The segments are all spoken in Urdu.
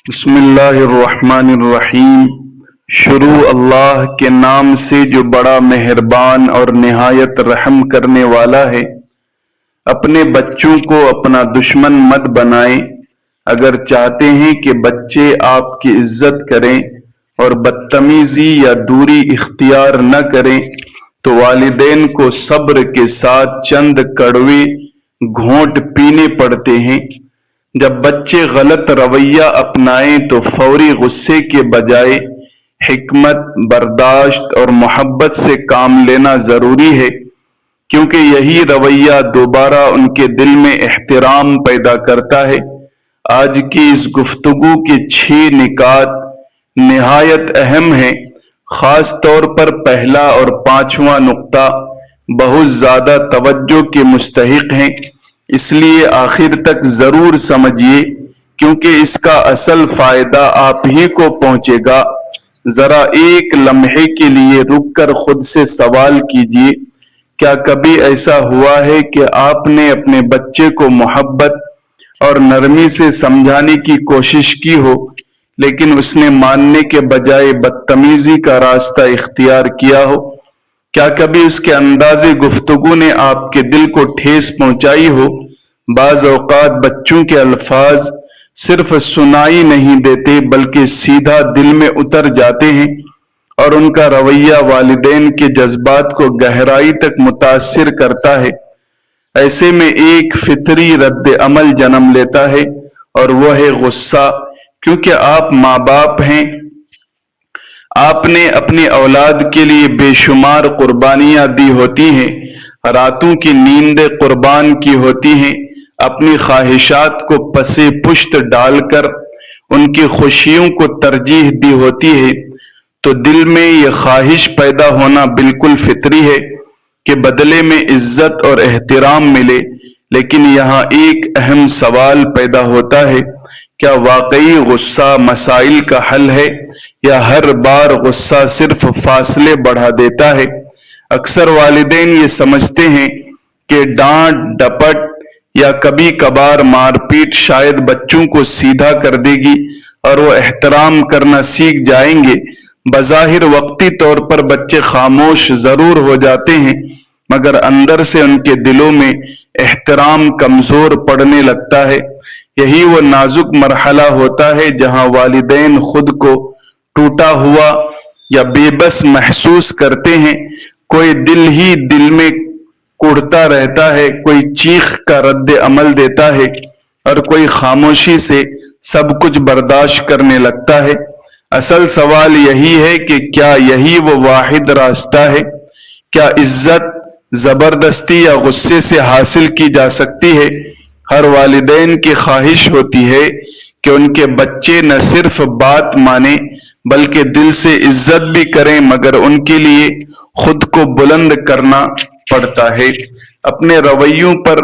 بسم اللہ الرحمن الرحیم۔ شروع اللہ کے نام سے جو بڑا مہربان اور نہایت رحم کرنے والا ہے۔ اپنے بچوں کو اپنا دشمن مت بنائیں۔ اگر چاہتے ہیں کہ بچے آپ کی عزت کریں اور بدتمیزی یا دوری اختیار نہ کریں تو والدین کو صبر کے ساتھ چند کڑوے گھونٹ پینے پڑتے ہیں۔ جب بچے غلط رویہ اپنائیں تو فوری غصے کے بجائے حکمت، برداشت اور محبت سے کام لینا ضروری ہے، کیونکہ یہی رویہ دوبارہ ان کے دل میں احترام پیدا کرتا ہے۔ آج کی اس گفتگو کے 6 نکات نہایت اہم ہیں۔ خاص طور پر پہلا اور 5واں نقطہ بہت زیادہ توجہ کے مستحق ہیں، اس لیے آخر تک ضرور سمجھیے، کیونکہ اس کا اصل فائدہ آپ ہی کو پہنچے گا۔ ذرا ایک لمحے کے لیے رک کر خود سے سوال کیجیے، کیا کبھی ایسا ہوا ہے کہ آپ نے اپنے بچے کو محبت اور نرمی سے سمجھانے کی کوشش کی ہو، لیکن اس نے ماننے کے بجائے بدتمیزی کا راستہ اختیار کیا ہو؟ کیا کبھی اس کے انداز گفتگو نے آپ کے دل کو ٹھیس پہنچائی ہو؟ بعض اوقات بچوں کے الفاظ صرف سنائی نہیں دیتے بلکہ سیدھا دل میں اتر جاتے ہیں، اور ان کا رویہ والدین کے جذبات کو گہرائی تک متاثر کرتا ہے۔ ایسے میں ایک فطری رد عمل جنم لیتا ہے، اور وہ ہے غصہ، کیونکہ آپ ماں باپ ہیں۔ آپ نے اپنی اولاد کے لیے بے شمار قربانیاں دی ہوتی ہیں، راتوں کی نیندیں قربان کی ہوتی ہیں، اپنی خواہشات کو پسے پشت ڈال کر ان کی خوشیوں کو ترجیح دی ہوتی ہے، تو دل میں یہ خواہش پیدا ہونا بالکل فطری ہے کہ بدلے میں عزت اور احترام ملے۔ لیکن یہاں ایک اہم سوال پیدا ہوتا ہے، کیا واقعی غصہ مسائل کا حل ہے، یا ہر بار غصہ صرف فاصلے بڑھا دیتا ہے؟ اکثر والدین یہ سمجھتے ہیں کہ ڈانٹ ڈپٹ یا کبھی کبھار مار پیٹ شاید بچوں کو سیدھا کر دے گی اور وہ احترام کرنا سیکھ جائیں گے۔ بظاہر وقتی طور پر بچے خاموش ضرور ہو جاتے ہیں، مگر اندر سے ان کے دلوں میں احترام کمزور پڑنے لگتا ہے۔ یہی وہ نازک مرحلہ ہوتا ہے جہاں والدین خود کو ٹوٹا ہوا یا بے بس محسوس کرتے ہیں۔ کوئی دل ہی دل میں کوڑتا رہتا ہے، کوئی چیخ کا رد عمل دیتا ہے، اور کوئی خاموشی سے سب کچھ برداشت کرنے لگتا ہے۔ اصل سوال یہی ہے کہ کیا یہی وہ واحد راستہ ہے؟ کیا عزت زبردستی یا غصے سے حاصل کی جا سکتی ہے؟ ہر والدین کی خواہش ہوتی ہے کہ ان کے بچے نہ صرف بات مانیں بلکہ دل سے عزت بھی کریں، مگر ان کے لیے خود کو بلند کرنا پڑتا ہے، اپنے رویوں پر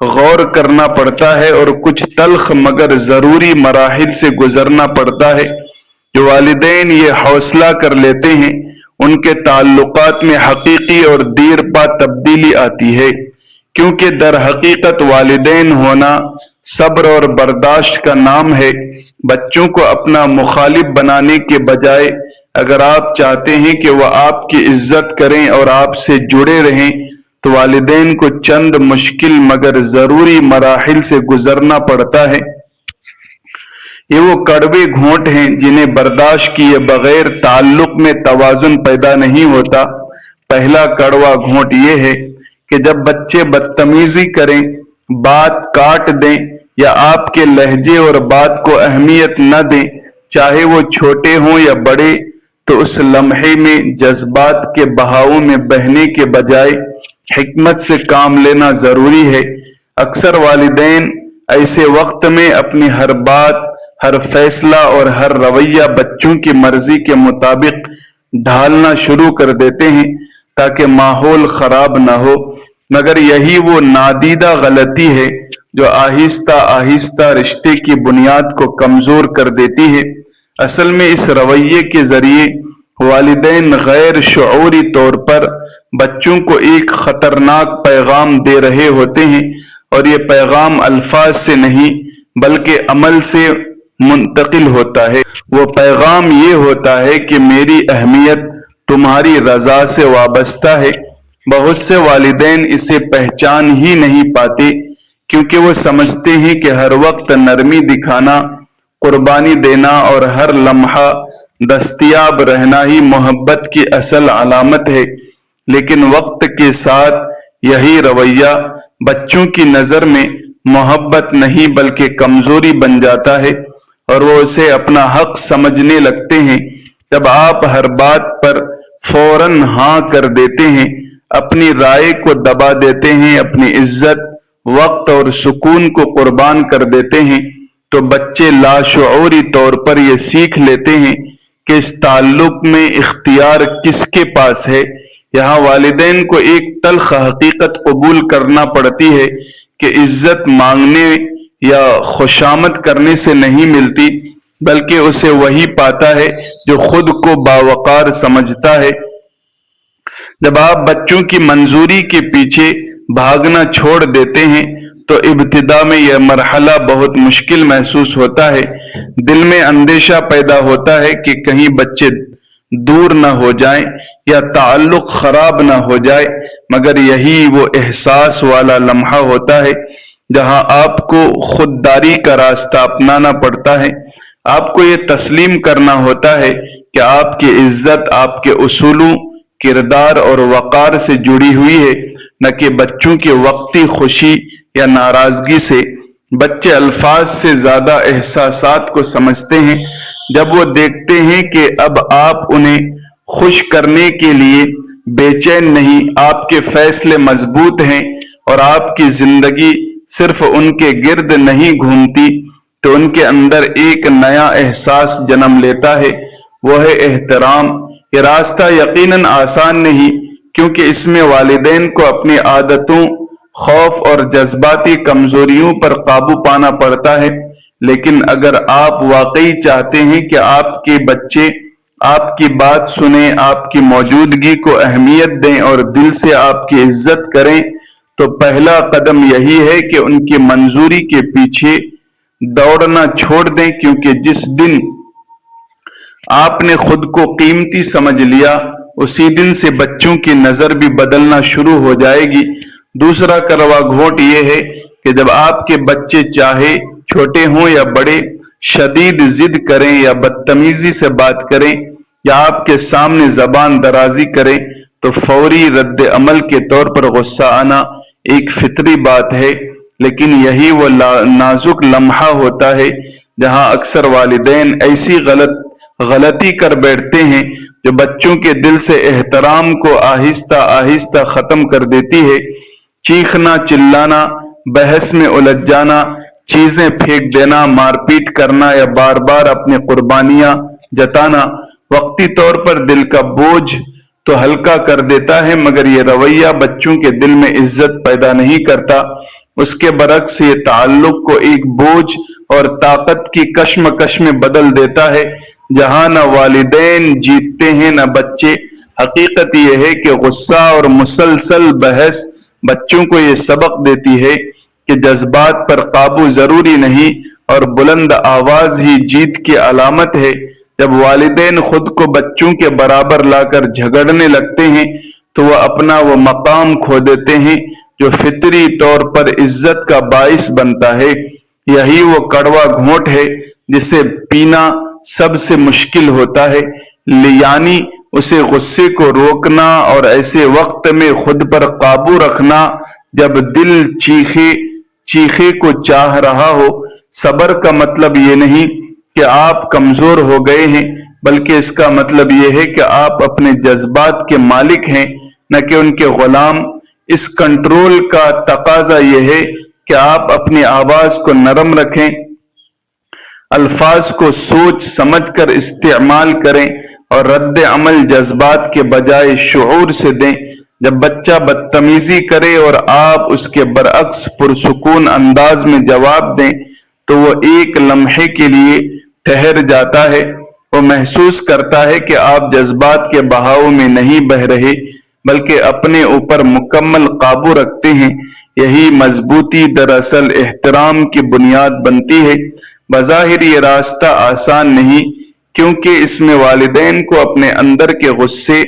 غور کرنا پڑتا ہے، اور کچھ تلخ مگر ضروری مراحل سے گزرنا پڑتا ہے۔ جو والدین یہ حوصلہ کر لیتے ہیں، ان کے تعلقات میں حقیقی اور دیر پا تبدیلی آتی ہے، کیونکہ در حقیقت والدین ہونا صبر اور برداشت کا نام ہے۔ بچوں کو اپنا مخالف بنانے کے بجائے اگر آپ چاہتے ہیں کہ وہ آپ کی عزت کریں اور آپ سے جڑے رہیں تو والدین کو چند مشکل مگر ضروری مراحل سے گزرنا پڑتا ہے۔ یہ وہ کڑوے گھونٹ ہیں جنہیں برداشت کیے بغیر تعلق میں توازن پیدا نہیں ہوتا۔ پہلا کڑوا گھونٹ یہ ہے کہ جب بچے بدتمیزی کریں، بات کاٹ دیں یا آپ کے لہجے اور بات کو اہمیت نہ دیں، چاہے وہ چھوٹے ہوں یا بڑے، تو اس لمحے میں جذبات کے بہاؤ میں بہنے کے بجائے حکمت سے کام لینا ضروری ہے۔ اکثر والدین ایسے وقت میں اپنی ہر بات، ہر فیصلہ اور ہر رویہ بچوں کی مرضی کے مطابق ڈھالنا شروع کر دیتے ہیں تاکہ ماحول خراب نہ ہو، مگر یہی وہ نادیدہ غلطی ہے جو آہستہ آہستہ رشتے کی بنیاد کو کمزور کر دیتی ہے۔ اصل میں اس رویے کے ذریعے والدین غیر شعوری طور پر بچوں کو ایک خطرناک پیغام دے رہے ہوتے ہیں، اور یہ پیغام الفاظ سے نہیں بلکہ عمل سے منتقل ہوتا ہے۔ وہ پیغام یہ ہوتا ہے کہ میری اہمیت تمہاری رضا سے وابستہ ہے۔ بہت سے والدین اسے پہچان ہی نہیں پاتے کیونکہ وہ سمجھتے ہیں کہ ہر وقت نرمی دکھانا، قربانی دینا اور ہر لمحہ دستیاب رہنا ہی محبت کی اصل علامت ہے، لیکن وقت کے ساتھ یہی رویہ بچوں کی نظر میں محبت نہیں بلکہ کمزوری بن جاتا ہے اور وہ اسے اپنا حق سمجھنے لگتے ہیں۔ جب آپ ہر بات پر فوراً ہاں کر دیتے ہیں، اپنی رائے کو دبا دیتے ہیں، اپنی عزت، وقت اور سکون کو قربان کر دیتے ہیں، تو بچے لاشعوری طور پر یہ سیکھ لیتے ہیں کہ اس تعلق میں اختیار کس کے پاس ہے۔ یہاں والدین کو ایک تلخ حقیقت قبول کرنا پڑتی ہے کہ عزت مانگنے یا خوشامد کرنے سے نہیں ملتی، بلکہ اسے وہی پاتا ہے جو خود کو باوقار سمجھتا ہے۔ جب آپ بچوں کی منظوری کے پیچھے بھاگنا چھوڑ دیتے ہیں تو ابتدا میں یہ مرحلہ بہت مشکل محسوس ہوتا ہے۔ دل میں اندیشہ پیدا ہوتا ہے کہ کہیں بچے دور نہ ہو جائیں یا تعلق خراب نہ ہو جائے، مگر یہی وہ احساس والا لمحہ ہوتا ہے جہاں آپ کو خودداری کا راستہ اپنانا پڑتا ہے۔ آپ کو یہ تسلیم کرنا ہوتا ہے کہ آپ کی عزت آپ کے اصولوں، کردار اور وقار سے جڑی ہوئی ہے، نہ کہ بچوں کی وقتی خوشی یا ناراضگی سے۔ بچے الفاظ سے زیادہ احساسات کو سمجھتے ہیں۔ جب وہ دیکھتے ہیں کہ اب آپ انہیں خوش کرنے کے لیے بے چین نہیں، آپ کے فیصلے مضبوط ہیں اور آپ کی زندگی صرف ان کے گرد نہیں گھومتی، تو ان کے اندر ایک نیا احساس جنم لیتا ہے، وہ ہے احترام۔ یہ راستہ یقیناً آسان نہیں، کیونکہ اس میں والدین کو اپنی عادتوں، خوف اور جذباتی کمزوریوں پر قابو پانا پڑتا ہے، لیکن اگر آپ واقعی چاہتے ہیں کہ آپ کے بچے آپ کی بات سنیں، آپ کی موجودگی کو اہمیت دیں اور دل سے آپ کی عزت کریں، تو پہلا قدم یہی ہے کہ ان کی منظوری کے پیچھے دوڑنا چھوڑ دیں، کیونکہ جس دن آپ نے خود کو قیمتی سمجھ لیا، اسی دن سے بچوں کی نظر بھی بدلنا شروع ہو جائے گی۔ دوسرا کروا گھونٹ یہ ہے کہ جب آپ کے بچے چاہے چھوٹے ہوں یا بڑے، شدید ضد کریں یا بدتمیزی سے بات کریں یا آپ کے سامنے زبان درازی کریں، تو فوری رد عمل کے طور پر غصہ آنا ایک فطری بات ہے، لیکن یہی وہ نازک لمحہ ہوتا ہے جہاں اکثر والدین ایسی غلطی کر بیٹھتے ہیں جو بچوں کے دل سے احترام کو آہستہ آہستہ ختم کر دیتی ہے۔ چیخنا، چلانا، بحث میں الجھ جانا، چیزیں پھینک دینا، مار پیٹ کرنا یا بار بار اپنی قربانیاں جتانا وقتی طور پر دل کا بوجھ تو ہلکا کر دیتا ہے، مگر یہ رویہ بچوں کے دل میں عزت پیدا نہیں کرتا۔ اس کے برعکس یہ تعلق کو ایک بوجھ اور طاقت کی کشمکش میں بدل دیتا ہے، جہاں نہ والدین جیتتے ہیں نہ بچے۔ حقیقت یہ ہے کہ غصہ اور مسلسل بحث بچوں کو یہ سبق دیتی ہے کہ جذبات پر قابو ضروری نہیں اور بلند آواز ہی جیت کی علامت ہے۔ جب والدین خود کو بچوں کے برابر لا کر جھگڑنے لگتے ہیں تو وہ اپنا وہ مقام کھو دیتے ہیں جو فطری طور پر عزت کا باعث بنتا ہے۔ یہی وہ کڑوا گھونٹ ہے جسے پینا سب سے مشکل ہوتا ہے، یعنی اسے غصے کو روکنا اور ایسے وقت میں خود پر قابو رکھنا جب دل چیخے کو چاہ رہا ہو۔ صبر کا مطلب یہ نہیں کہ آپ کمزور ہو گئے ہیں، بلکہ اس کا مطلب یہ ہے کہ آپ اپنے جذبات کے مالک ہیں، نہ کہ ان کے غلام۔ اس کنٹرول کا تقاضا یہ ہے کہ آپ اپنی آواز کو نرم رکھیں، الفاظ کو سوچ سمجھ کر استعمال کریں اور رد عمل جذبات کے بجائے شعور سے دیں۔ جب بچہ بدتمیزی کرے اور آپ اس کے برعکس پرسکون انداز میں جواب دیں تو وہ ایک لمحے کے لیے ٹھہر جاتا ہے۔ وہ محسوس کرتا ہے کہ آپ جذبات کے بہاؤ میں نہیں بہہ رہے بلکہ اپنے اوپر مکمل قابو رکھتے ہیں۔ یہی مضبوطی دراصل احترام کی بنیاد بنتی ہے۔ بظاہر یہ راستہ آسان نہیں، کیونکہ اس میں والدین کو اپنے اندر کے غصے،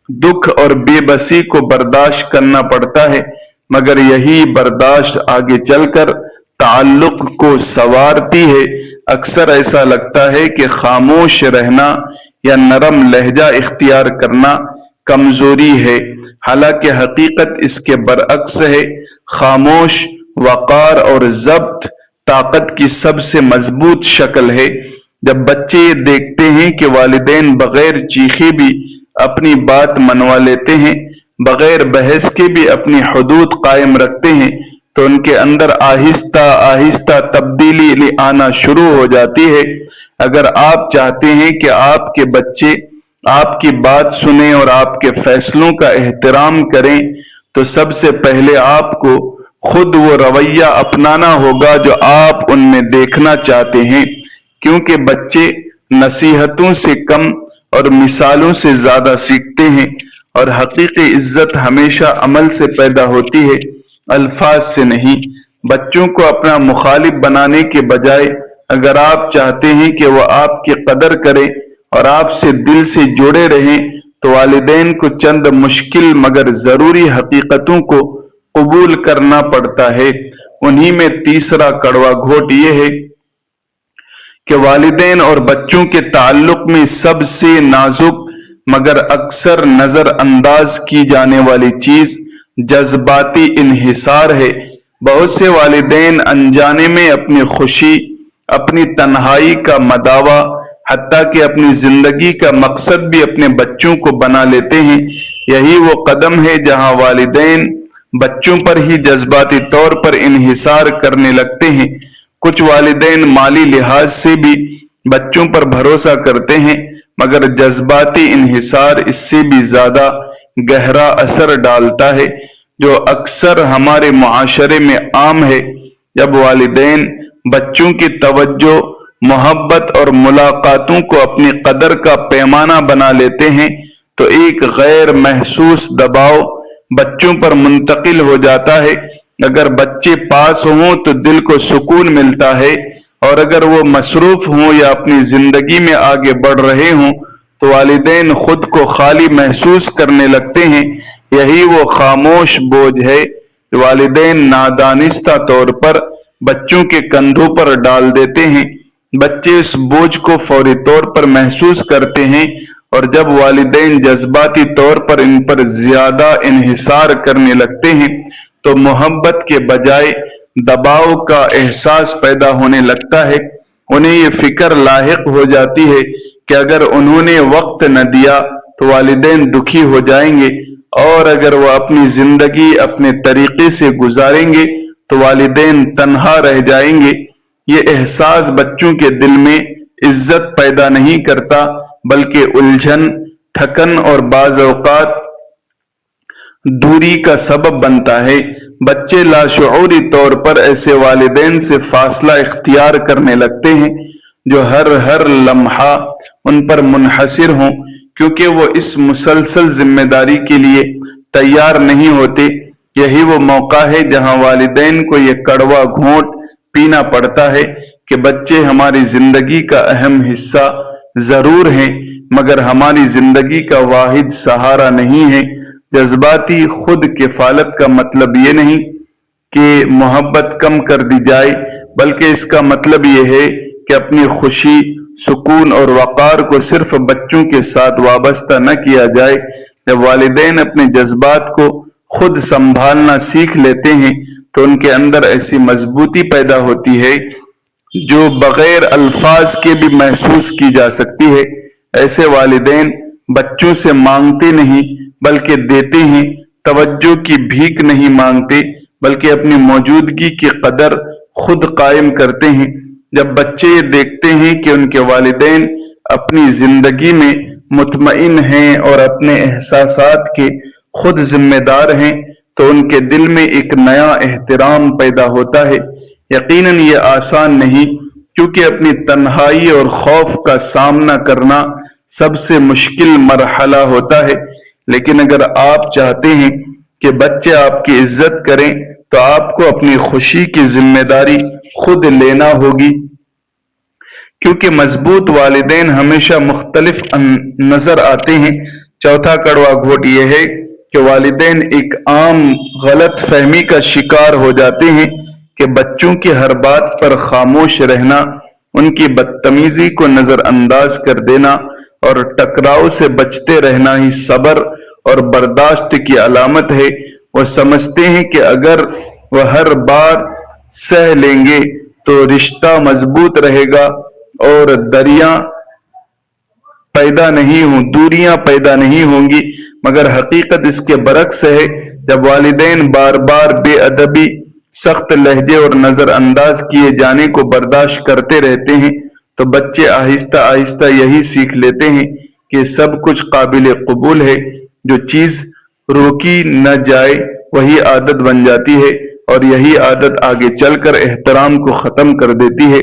دکھ اور بے بسی کو برداشت کرنا پڑتا ہے، مگر یہی برداشت آگے چل کر تعلق کو سنوارتی ہے۔ اکثر ایسا لگتا ہے کہ خاموش رہنا یا نرم لہجہ اختیار کرنا کمزوری ہے، حالانکہ حقیقت اس کے برعکس ہے۔ خاموش، وقار اور ضبط طاقت کی سب سے مضبوط شکل ہے۔ جب بچے یہ دیکھتے ہیں کہ والدین بغیر چیخے بھی اپنی بات منوا لیتے ہیں، بغیر بحث کے بھی اپنی حدود قائم رکھتے ہیں، تو ان کے اندر آہستہ آہستہ تبدیلی آنا شروع ہو جاتی ہے۔ اگر آپ چاہتے ہیں کہ آپ کے بچے آپ کی بات سنیں اور آپ کے فیصلوں کا احترام کریں، تو سب سے پہلے آپ کو خود وہ رویہ اپنانا ہوگا جو آپ ان میں دیکھنا چاہتے ہیں، کیونکہ بچے نصیحتوں سے کم اور مثالوں سے زیادہ سیکھتے ہیں، اور حقیقی عزت ہمیشہ عمل سے پیدا ہوتی ہے، الفاظ سے نہیں۔ بچوں کو اپنا مخالف بنانے کے بجائے اگر آپ چاہتے ہیں کہ وہ آپ کی قدر کریں اور آپ سے دل سے جڑے رہیں، تو والدین کو چند مشکل مگر ضروری حقیقتوں کو قبول کرنا پڑتا ہے۔ انہی میں تیسرا کڑوا گھونٹ یہ ہے کہ والدین اور بچوں کے تعلق میں سب سے نازک مگر اکثر نظر انداز کی جانے والی چیز جذباتی انحصار ہے۔ بہت سے والدین انجانے میں اپنی خوشی، اپنی تنہائی کا مداوا، حتیٰ کہ اپنی زندگی کا مقصد بھی اپنے بچوں کو بنا لیتے ہیں۔ یہی وہ قدم ہے جہاں والدین بچوں پر ہی جذباتی طور پر انحصار کرنے لگتے ہیں۔ کچھ والدین مالی لحاظ سے بھی بچوں پر بھروسہ کرتے ہیں، مگر جذباتی انحصار اس سے بھی زیادہ گہرا اثر ڈالتا ہے، جو اکثر ہمارے معاشرے میں عام ہے۔ جب والدین بچوں کی توجہ، محبت اور ملاقاتوں کو اپنی قدر کا پیمانہ بنا لیتے ہیں، تو ایک غیر محسوس دباؤ بچوں پر منتقل ہو جاتا ہے۔ اگر بچے پاس ہوں تو دل کو سکون ملتا ہے، اور اگر وہ مصروف ہوں یا اپنی زندگی میں آگے بڑھ رہے ہوں تو والدین خود کو خالی محسوس کرنے لگتے ہیں۔ یہی وہ خاموش بوجھ ہے جو والدین نادانستہ طور پر بچوں کے کندھوں پر ڈال دیتے ہیں۔ بچے اس بوجھ کو فوری طور پر محسوس کرتے ہیں، اور جب والدین جذباتی طور پر ان پر زیادہ انحصار کرنے لگتے ہیں تو محبت کے بجائے دباؤ کا احساس پیدا ہونے لگتا ہے۔ انہیں یہ فکر لاحق ہو جاتی ہے کہ اگر انہوں نے وقت نہ دیا تو والدین دکھی ہو جائیں گے، اور اگر وہ اپنی زندگی اپنے طریقے سے گزاریں گے تو والدین تنہا رہ جائیں گے۔ یہ احساس بچوں کے دل میں عزت پیدا نہیں کرتا، بلکہ الجھن، تھکن اور بعض اوقات دوری کا سبب بنتا ہے۔ بچے لاشعوری طور پر ایسے والدین سے فاصلہ اختیار کرنے لگتے ہیں جو ہر لمحہ ان پر منحصر ہوں، کیونکہ وہ اس مسلسل ذمہ داری کے لیے تیار نہیں ہوتے۔ یہی وہ موقع ہے جہاں والدین کو یہ کڑوا گھونٹ پینا پڑتا ہے کہ بچے ہماری زندگی کا اہم حصہ ضرور ہیں، مگر ہماری زندگی کا واحد سہارا نہیں ہے۔ جذباتی خود کفالت کا مطلب یہ نہیں کہ محبت کم کر دی جائے، بلکہ اس کا مطلب یہ ہے کہ اپنی خوشی، سکون اور وقار کو صرف بچوں کے ساتھ وابستہ نہ کیا جائے۔ جب والدین اپنے جذبات کو خود سنبھالنا سیکھ لیتے ہیں تو ان کے اندر ایسی مضبوطی پیدا ہوتی ہے جو بغیر الفاظ کے بھی محسوس کی جا سکتی ہے۔ ایسے والدین بچوں سے مانگتے نہیں بلکہ دیتے ہیں، توجہ کی بھیک نہیں مانگتے بلکہ اپنی موجودگی کی قدر خود قائم کرتے ہیں۔ جب بچے یہ دیکھتے ہیں کہ ان کے والدین اپنی زندگی میں مطمئن ہیں اور اپنے احساسات کے خود ذمہ دار ہیں تو ان کے دل میں ایک نیا احترام پیدا ہوتا ہے۔ یقیناً یہ آسان نہیں، کیونکہ اپنی تنہائی اور خوف کا سامنا کرنا سب سے مشکل مرحلہ ہوتا ہے، لیکن اگر آپ چاہتے ہیں کہ بچے آپ کی عزت کریں تو آپ کو اپنی خوشی کی ذمہ داری خود لینا ہوگی۔ کیونکہ مضبوط والدین ہمیشہ مختلف نظر آتے ہیں۔ چوتھا کڑوا گھونٹ یہ ہے کہ والدین ایک عام غلط فہمی کا شکار ہو جاتے ہیں کہ بچوں کی ہر بات پر خاموش رہنا، ان کی بدتمیزی کو نظر انداز کر دینا اور ٹکراؤ سے بچتے رہنا ہی صبر اور برداشت کی علامت ہے۔ وہ سمجھتے ہیں کہ اگر وہ ہر بار سہ لیں گے تو رشتہ مضبوط رہے گا اور دوریاں پیدا نہیں ہوں گی، مگر حقیقت اس کے برعکس ہے۔ جب والدین بار بار بے ادبی، سخت لہجے اور نظر انداز کیے جانے کو برداشت کرتے رہتے ہیں تو بچے آہستہ آہستہ یہی سیکھ لیتے ہیں کہ سب کچھ قابل قبول ہے۔ جو چیز روکی نہ جائے وہی عادت بن جاتی ہے اور یہی عادت آگے چل کر احترام کو ختم کر دیتی ہے۔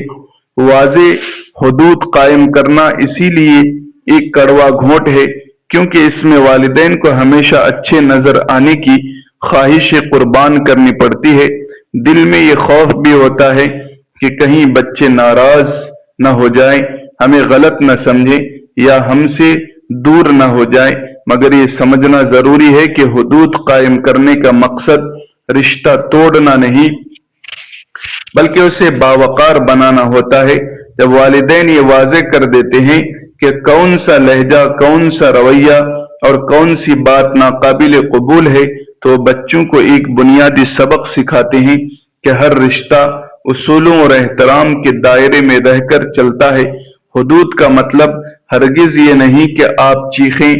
واضح حدود قائم کرنا اسی لیے ایک کڑوا گھونٹ ہے، کیونکہ اس میں والدین کو ہمیشہ اچھے نظر آنے کی خواہش قربان کرنی پڑتی ہے۔ دل میں یہ خوف بھی ہوتا ہے کہ کہیں بچے ناراض نہ ہو جائیں، ہمیں غلط نہ سمجھیں یا ہم سے دور نہ ہو جائیں، مگر یہ سمجھنا ضروری ہے کہ حدود قائم کرنے کا مقصد رشتہ توڑنا نہیں بلکہ اسے باوقار بنانا ہوتا ہے۔ جب والدین یہ واضح کر دیتے ہیں کہ کون سا لہجہ، کون سا رویہ اور کون سی بات ناقابل قبول ہے تو بچوں کو ایک بنیادی سبق سکھاتے ہیں کہ ہر رشتہ اصولوں اور احترام کے دائرے میں رہ کر چلتا ہے۔ حدود کا مطلب ہرگز یہ نہیں کہ آپ چیخیں،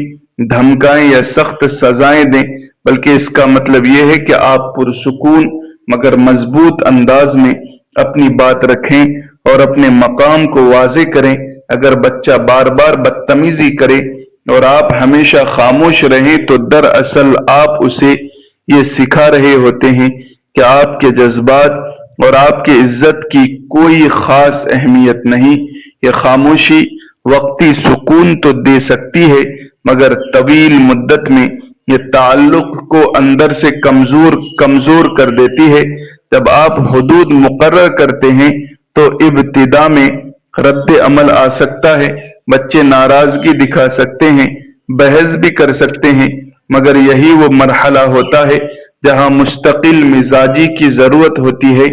دھمکائیں یا سخت سزائیں دیں، بلکہ اس کا مطلب یہ ہے کہ آپ پرسکون مگر مضبوط انداز میں اپنی بات رکھیں اور اپنے مقام کو واضح کریں۔ اگر بچہ بار بار بدتمیزی کرے اور آپ ہمیشہ خاموش رہیں تو دراصل آپ اسے یہ سکھا رہے ہوتے ہیں کہ آپ کے جذبات اور آپ کی عزت کی کوئی خاص اہمیت نہیں۔ یہ خاموشی وقتی سکون تو دے سکتی ہے مگر طویل مدت میں یہ تعلق کو اندر سے کمزور کر دیتی ہے۔ جب آپ حدود مقرر کرتے ہیں تو ابتدا میں رد عمل آ سکتا ہے، بچے ناراضگی دکھا سکتے ہیں، بحث بھی کر سکتے ہیں، مگر یہی وہ مرحلہ ہوتا ہے جہاں مستقل مزاجی کی ضرورت ہوتی ہے۔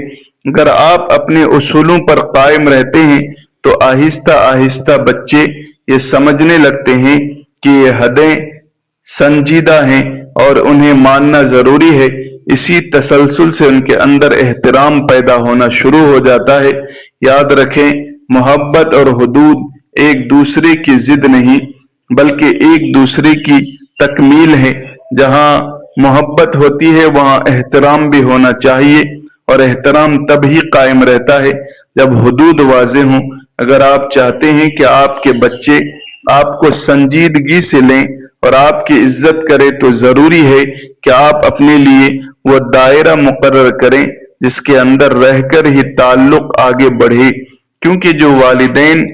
اگر آپ اپنے اصولوں پر قائم رہتے ہیں تو آہستہ آہستہ بچے یہ سمجھنے لگتے ہیں کہ یہ حدیں سنجیدہ ہیں اور انہیں ماننا ضروری ہے۔ اسی تسلسل سے ان کے اندر احترام پیدا ہونا شروع ہو جاتا ہے۔ یاد رکھیں، محبت اور حدود ایک دوسرے کی ضد نہیں بلکہ ایک دوسرے کی تکمیل ہے۔ جہاں محبت ہوتی ہے وہاں احترام بھی ہونا چاہیے، اور احترام تب ہی قائم رہتا ہے جب حدود واضح ہوں۔ اگر آپ چاہتے ہیں کہ آپ کے بچے آپ کو سنجیدگی سے لیں اور آپ کی عزت کریں تو ضروری ہے کہ آپ اپنے لیے وہ دائرہ مقرر کریں جس کے اندر رہ کر ہی تعلق آگے بڑھے، کیونکہ جو والدین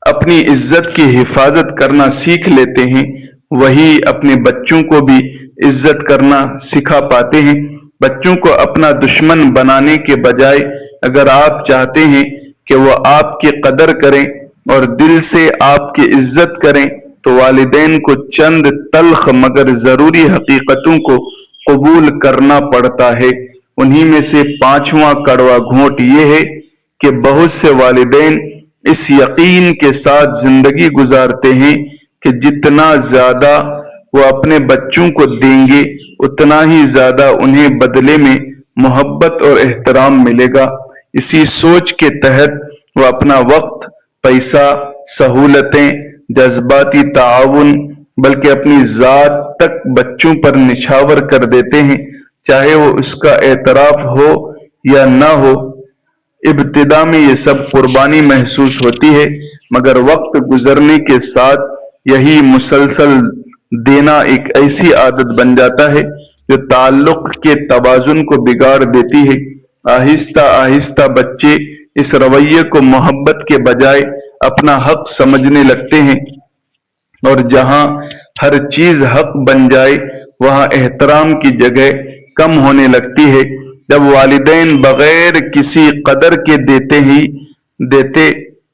اپنی عزت کی حفاظت کرنا سیکھ لیتے ہیں وہی اپنے بچوں کو بھی عزت کرنا سکھا پاتے ہیں۔ بچوں کو اپنا دشمن بنانے کے بجائے اگر آپ چاہتے ہیں کہ وہ آپ کی قدر کریں اور دل سے آپ کی عزت کریں تو والدین کو چند تلخ مگر ضروری حقیقتوں کو قبول کرنا پڑتا ہے۔ انہی میں سے پانچواں کڑوا گھونٹ یہ ہے کہ بہت سے والدین اس یقین کے ساتھ زندگی گزارتے ہیں کہ جتنا زیادہ وہ اپنے بچوں کو دیں گے اتنا ہی زیادہ انہیں بدلے میں محبت اور احترام ملے گا۔ اسی سوچ کے تحت وہ اپنا وقت، پیسہ، سہولتیں، جذباتی تعاون بلکہ اپنی ذات تک بچوں پر نچھاور کر دیتے ہیں، چاہے وہ اس کا اعتراف ہو یا نہ ہو۔ ابتدا میں یہ سب قربانی محسوس ہوتی ہے، مگر وقت گزرنے کے ساتھ یہی مسلسل دینا ایک ایسی عادت بن جاتا ہے جو تعلق کے توازن کو بگاڑ دیتی ہے۔ آہستہ آہستہ بچے اس رویے کو محبت کے بجائے اپنا حق سمجھنے لگتے ہیں، اور جہاں ہر چیز حق بن جائے وہاں احترام کی جگہ کم ہونے لگتی ہے۔ جب والدین بغیر کسی قدر کے دیتے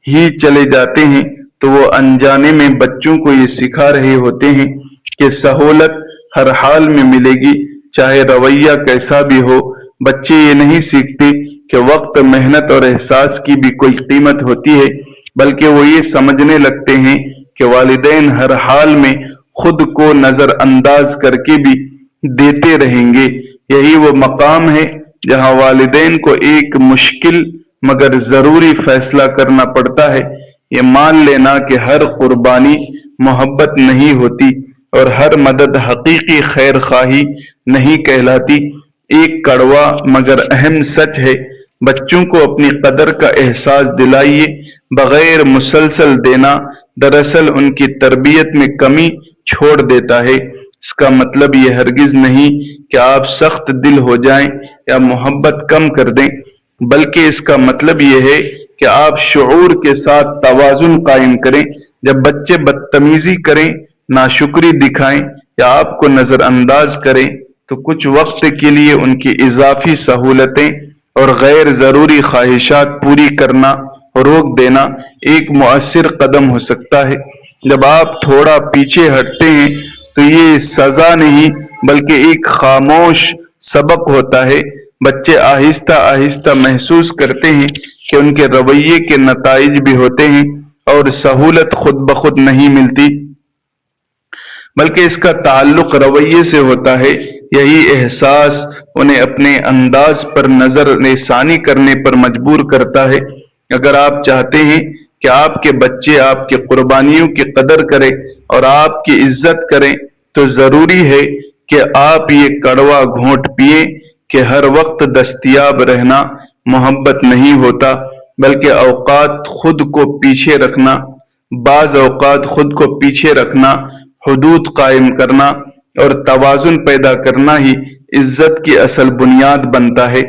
ہی چلے جاتے ہیں تو وہ انجانے میں بچوں کو یہ سکھا رہے ہوتے ہیں کہ سہولت ہر حال میں ملے گی، چاہے رویہ کیسا بھی ہو۔ بچے یہ نہیں سیکھتے کہ وقت، محنت اور احساس کی بھی کوئی قیمت ہوتی ہے، بلکہ وہ یہ سمجھنے لگتے ہیں کہ والدین ہر حال میں خود کو نظر انداز کر کے بھی دیتے رہیں گے۔ یہی وہ مقام ہے جہاں والدین کو ایک مشکل مگر ضروری فیصلہ کرنا پڑتا ہے، یہ مان لینا کہ ہر قربانی محبت نہیں ہوتی اور ہر مدد حقیقی خیر خواہی نہیں کہلاتی۔ ایک کڑوا مگر اہم سچ ہے، بچوں کو اپنی قدر کا احساس دلائیے بغیر مسلسل دینا دراصل ان کی تربیت میں کمی چھوڑ دیتا ہے۔ اس کا مطلب یہ ہرگز نہیں کہ آپ سخت دل ہو جائیں یا محبت کم کر دیں، بلکہ اس کا مطلب یہ ہے کہ آپ شعور کے ساتھ توازن قائم کریں۔ جب بچے بدتمیزی کریں، ناشکری دکھائیں یا آپ کو نظر انداز کریں تو کچھ وقت کے لیے ان کی اضافی سہولتیں اور غیر ضروری خواہشات پوری کرنا روک دینا ایک مؤثر قدم ہو سکتا ہے۔ جب آپ تھوڑا پیچھے ہٹتے ہیں تو یہ سزا نہیں بلکہ ایک خاموش سبق ہوتا ہے۔ بچے آہستہ آہستہ محسوس کرتے ہیں کہ ان کے رویے کے نتائج بھی ہوتے ہیں اور سہولت خود بخود نہیں ملتی بلکہ اس کا تعلق رویے سے ہوتا ہے۔ یہی احساس انہیں اپنے انداز پر نظر ثانی کرنے پر مجبور کرتا ہے۔ اگر آپ چاہتے ہیں کہ آپ کے بچے آپ کی قربانیوں کی قدر کریں اور آپ کی عزت کریں تو ضروری ہے کہ آپ یہ کڑوا گھونٹ پئیں کہ ہر وقت دستیاب رہنا محبت نہیں ہوتا، بلکہ بعض اوقات خود کو پیچھے رکھنا، حدود قائم کرنا اور توازن پیدا کرنا ہی عزت کی اصل بنیاد بنتا ہے۔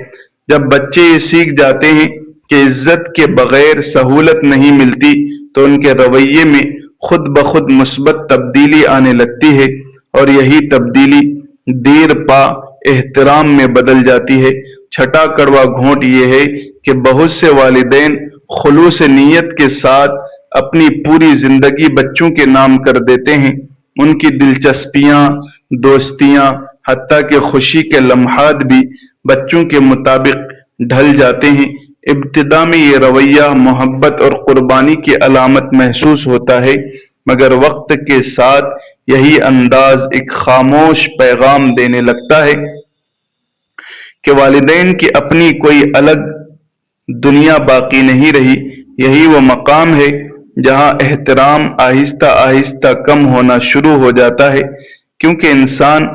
جب بچے یہ سیکھ جاتے ہیں کہ عزت کے بغیر سہولت نہیں ملتی تو ان کے رویے میں خود بخود مثبت تبدیلی آنے لگتی ہے، اور یہی تبدیلی دیر پا احترام میں بدل جاتی ہے۔ چھٹا کڑوا گھونٹ یہ ہے کہ بہت سے والدین خلوص نیت کے ساتھ اپنی پوری زندگی بچوں کے نام کر دیتے ہیں۔ ان کی دلچسپیاں، دوستیاں، حتیٰ کہ خوشی کے لمحات بھی بچوں کے مطابق ڈھل جاتے ہیں۔ ابتدا میں یہ رویہ محبت اور قربانی کی علامت محسوس ہوتا ہے، مگر وقت کے ساتھ یہی انداز ایک خاموش پیغام دینے لگتا ہے کہ والدین کی اپنی کوئی الگ دنیا باقی نہیں رہی۔ یہی وہ مقام ہے جہاں احترام آہستہ آہستہ کم ہونا شروع ہو جاتا ہے، کیونکہ انسان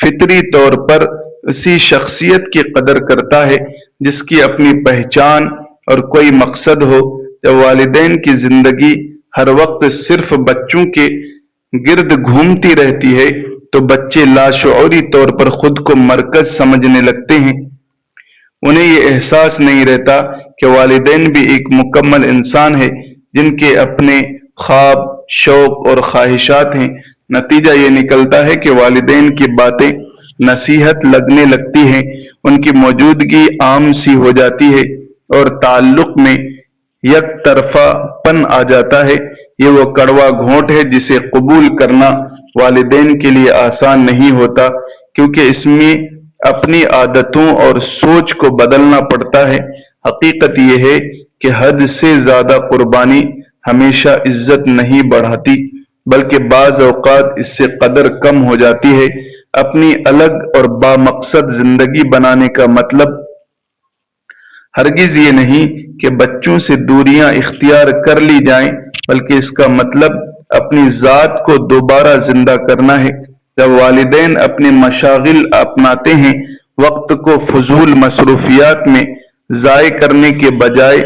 فطری طور پر اسی شخصیت کی قدر کرتا ہے جس کی اپنی پہچان اور کوئی مقصد ہو۔ جب والدین کی زندگی ہر وقت صرف بچوں کے گرد گھومتی رہتی ہے تو بچے لاشعوری طور پر خود کو مرکز سمجھنے لگتے ہیں۔ انہیں یہ احساس نہیں رہتا کہ والدین بھی ایک مکمل انسان ہے جن کے اپنے خواب، شوق اور خواہشات ہیں۔ نتیجہ یہ نکلتا ہے کہ والدین کی باتیں نصیحت لگنے لگتی ہیں، ان کی موجودگی عام سی ہو جاتی ہے اور تعلق میں یک طرفہ پن آ جاتا ہے۔ یہ وہ کڑوا گھونٹ ہے جسے قبول کرنا والدین کے لیے آسان نہیں ہوتا، کیونکہ اس میں اپنی عادتوں اور سوچ کو بدلنا پڑتا ہے۔ حقیقت یہ ہے کہ حد سے زیادہ قربانی ہمیشہ عزت نہیں بڑھاتی، بلکہ بعض اوقات اس سے قدر کم ہو جاتی ہے۔ اپنی الگ اور بامقصد زندگی بنانے کا مطلب ہرگز یہ نہیں کہ بچوں سے دوریاں اختیار کر لی جائیں، بلکہ اس کا مطلب اپنی ذات کو دوبارہ زندہ کرنا ہے۔ جب والدین اپنے مشاغل اپناتے ہیں، وقت کو فضول مصروفیات میں ضائع کرنے کے بجائے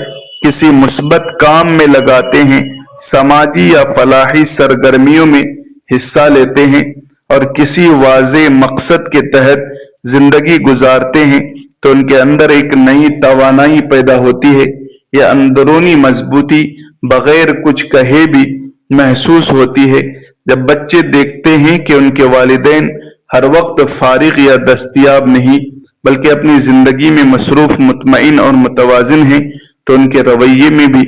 کسی مثبت کام میں لگاتے ہیں، سماجی یا فلاحی سرگرمیوں میں حصہ لیتے ہیں اور کسی واضح مقصد کے تحت زندگی گزارتے ہیں تو ان کے اندر ایک نئی توانائی پیدا ہوتی ہے۔ یہ اندرونی مضبوطی بغیر کچھ کہے بھی محسوس ہوتی ہے۔ جب بچے دیکھتے ہیں کہ ان کے والدین ہر وقت فارغ یا دستیاب نہیں بلکہ اپنی زندگی میں مصروف، مطمئن اور متوازن ہیں تو ان کے رویے میں بھی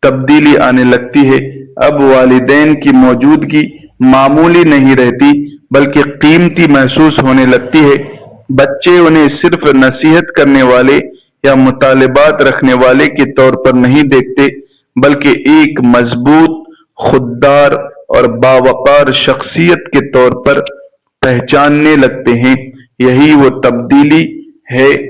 تبدیلی آنے لگتی ہے۔ اب والدین کی موجودگی معمولی نہیں رہتی بلکہ قیمتی محسوس ہونے لگتی ہے۔ بچے انہیں صرف نصیحت کرنے والے یا مطالبات رکھنے والے کے طور پر نہیں دیکھتے بلکہ ایک مضبوط، خوددار اور باوقار شخصیت کے طور پر پہچاننے لگتے ہیں۔ یہی وہ تبدیلی ہے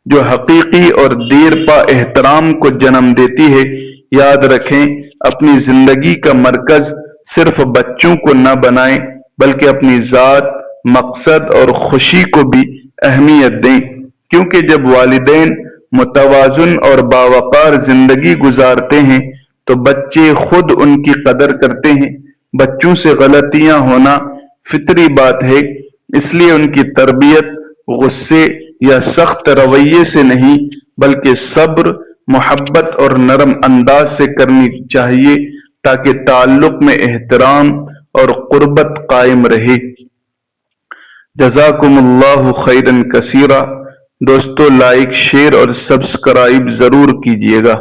جو حقیقی اور دیر پا احترام کو جنم دیتی ہے۔ یاد رکھیں، اپنی زندگی کا مرکز صرف بچوں کو نہ بنائیں بلکہ اپنی ذات، مقصد اور خوشی کو بھی اہمیت دیں، کیونکہ جب والدین متوازن اور باوقار زندگی گزارتے ہیں تو بچے خود ان کی قدر کرتے ہیں۔ بچوں سے غلطیاں ہونا فطری بات ہے، اس لیے ان کی تربیت غصے یا سخت رویے سے نہیں بلکہ صبر، محبت اور نرم انداز سے کرنی چاہیے تاکہ تعلق میں احترام اور قربت قائم رہے۔ جزاکم اللہ خیرا کثیرا۔ دوستو، لائک، شیئر اور سبسکرائب ضرور کیجیے گا۔